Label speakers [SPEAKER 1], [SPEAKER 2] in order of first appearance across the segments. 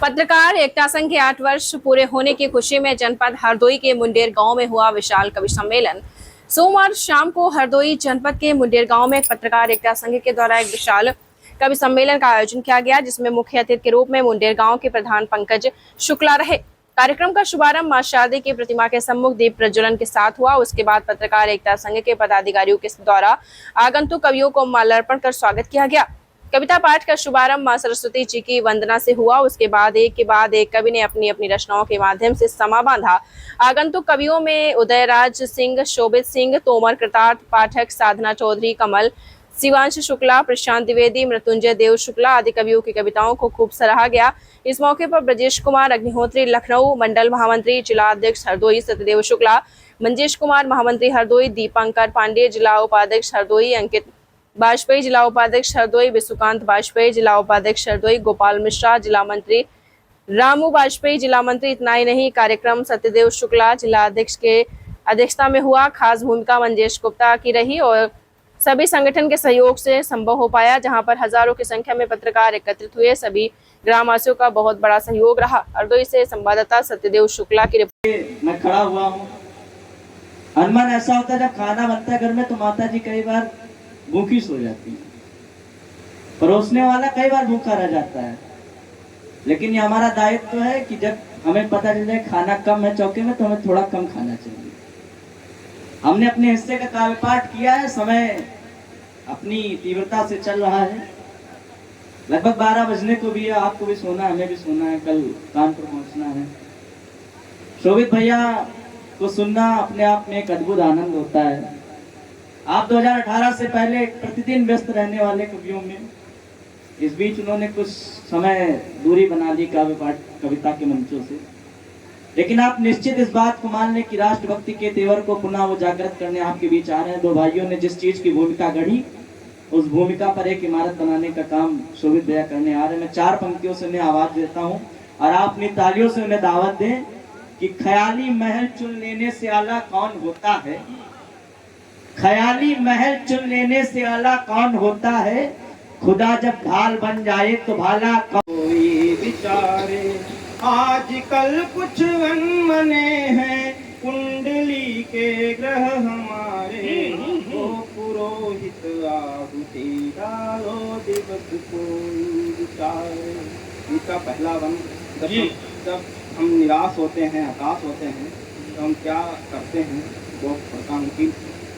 [SPEAKER 1] पत्रकार एकता संघ के 8 वर्ष पूरे होने की खुशी में जनपद हरदोई के मुंडेर गांव में हुआ विशाल कवि सम्मेलन। सोमवार शाम को हरदोई जनपद के मुंडेर गांव में पत्रकार एकता संघ के द्वारा एक विशाल कवि सम्मेलन का आयोजन किया गया, जिसमें मुख्य अतिथि के रूप में मुंडेर गांव के प्रधान पंकज शुक्ला रहे। कार्यक्रम का शुभारंभ मां शारदे की प्रतिमा के सम्मुख दीप प्रज्वलन के साथ हुआ। उसके बाद पत्रकार एकता संघ के पदाधिकारियों के द्वारा आगंतुक कवियों को माल्यार्पण कर स्वागत किया गया। कविता पाठ का शुभारंभ मां सरस्वती जी की वंदना से हुआ। उसके बाद एक के बाद एक कवि ने अपनी अपनी रचनाओं के माध्यम से समा बांधा। आगंतुक कवियों में उदयराज सिंह, शोभित सिंह, तोमर कृतार्थ पाठक, साधना चौधरी, कमल, शिवांश शुक्ला, प्रशांत द्विवेदी, मृत्युंजय देव शुक्ला आदि कवियों की कविताओं को खूब सराहा गया। इस मौके पर ब्रजेश कुमार अग्निहोत्री लखनऊ, मंडल महामंत्री जिला अध्यक्ष हरदोई सत्यदेव शुक्ला, मंजेश कुमार महामंत्री हरदोई, दीपंकर पांडे जिला उपाध्यक्ष हरदोई, अंकित वाजपेयी जिला उपाध्यक्ष हरदोई, विश्वकांत वाजपेयी जिला उपाध्यक्ष हरदोई, गोपाल मिश्रा जिला मंत्री, रामू वाजपेयी जिला मंत्री। इतना ही नहीं, कार्यक्रम सत्यदेव शुक्ला जिला अध्यक्ष के अध्यक्षता में हुआ। खास भूमिका मंजेश गुप्ता की रही और सभी संगठन के सहयोग से संभव हो पाया, जहां पर हजारों की संख्या में पत्रकार एकत्रित हुए। सभी ग्रामवासियों का बहुत बड़ा सहयोग रहा। हरदोई से संवाददाता सत्यदेव शुक्ला की रिपोर्ट।
[SPEAKER 2] मैं खड़ा हुआ हूँ। अनुमान ऐसा होता है जब खाना बनता है घर में तो माता जी कई बार भूखी सो जाती है, परोसने वाला कई बार भूखा रह जाता है। लेकिन ये हमारा दायित्व तो है कि जब हमें पता चल जाए खाना कम है चौके में तो हमें थोड़ा कम खाना चाहिए। हमने अपने हिस्से का काव्य पाठ किया है। समय अपनी तीव्रता से चल रहा है। लगभग 12 बजने को भी है। आपको भी सोना है, हमें भी सोना है, कल कानपुर पहुंचना है। शोभित भैया को सुनना अपने आप में एक अद्भुत आनंद होता है। आप 2018 से पहले प्रतिदिन व्यस्त रहने वाले कवियों में इस बीच उन्होंने कुछ समय दूरी बना ली काव्य पाठ कविता के मंचों से। लेकिन आप निश्चित इस बात को मान लें कि राष्ट्रभक्ति के तेवर को पुनः वो जागृत करने आपके बीच आ रहे हैं। दो भाइयों ने जिस चीज की भूमिका गढ़ी उस भूमिका पर एक इमारत बनाने का काम शोभित भैया करने आ रहे हैं। मैं 4 पंक्तियों से उन्हें आवाज देता हूँ और आप अपनी तालियों से उन्हें दावत दें कि ख्याली महल चुन लेने से आला कौन होता है, ख्याली महल चुन लेने से आला कौन होता है, खुदा जब ढाल बन जाए तो भाला कोई विचारे। आजकल कुछ अनमने हैं कुंडली के ग्रह हमारे, वो पुरोहित आहुति डालो दिवस कोई विचारे। इनका पहला वन जब हम निराश होते हैं, हताश होते हैं तो हम क्या करते हैं वो पता हूँ कि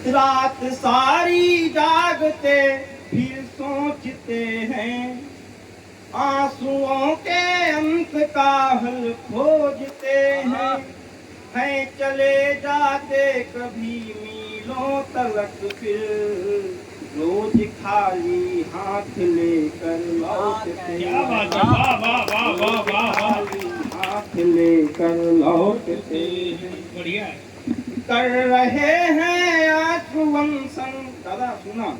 [SPEAKER 2] रात सारी जागते फिर सोचते हैं, आंसुओं के अंत का हल खोजते हैं चले जाते कभी मीलों तलक, फिर रोज खाली हाथ लेकर लौटते हैं, खाली हाथ लेकर लौटते हैं। बढ़िया कर रहे हैं आशुवंशन, दादा सुना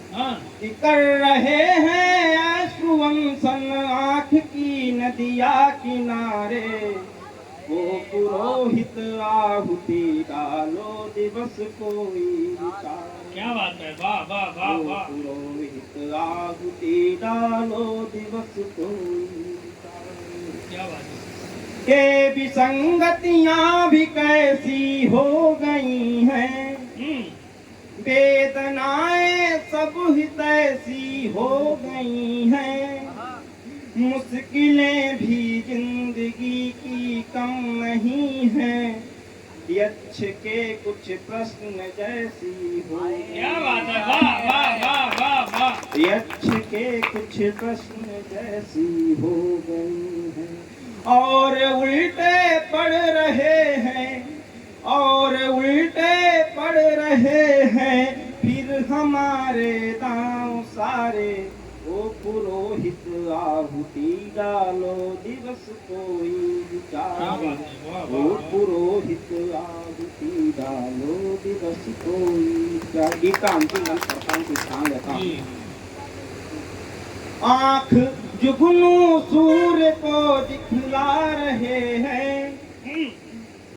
[SPEAKER 2] कि कर रहे हैं आशुवंशन आँख की नदिया किनारे, वो पुरोहित आहुति डालो दिवस कोई विचारे।
[SPEAKER 3] क्या बात है, वाह वाह वाह वाह।
[SPEAKER 2] पुरोहित आहुति डालो दिवस कोई विचारे।
[SPEAKER 3] क्या बात है।
[SPEAKER 2] के विसंगतियां भी कैसी हो गई हैं, वेदनाएं सब ही तैसी हो गई हैं, मुश्किलें भी जिंदगी की कम नहीं है, यक्ष के कुछ प्रश्न जैसी हो।
[SPEAKER 3] क्या बात है, वाह वाह वाह वाह वाह।
[SPEAKER 2] यक्ष के कुछ प्रश्न जैसी हो गई है और उल्टे पड़ रहे हैं, और उल्टे पड़ रहे हैं फिर हमारे दांव सारे, ओ पुरोहित आहुति डालो दिवस कोई विचारे, ओ पुरोहित आहुति डालो दिवस कोई विचारे। गीत का अंतिम अंत पढ़ता हूँ, कुछ ध्यान देता हूँ। आँख जुगनू सूर्य को दिखला रहे हैं,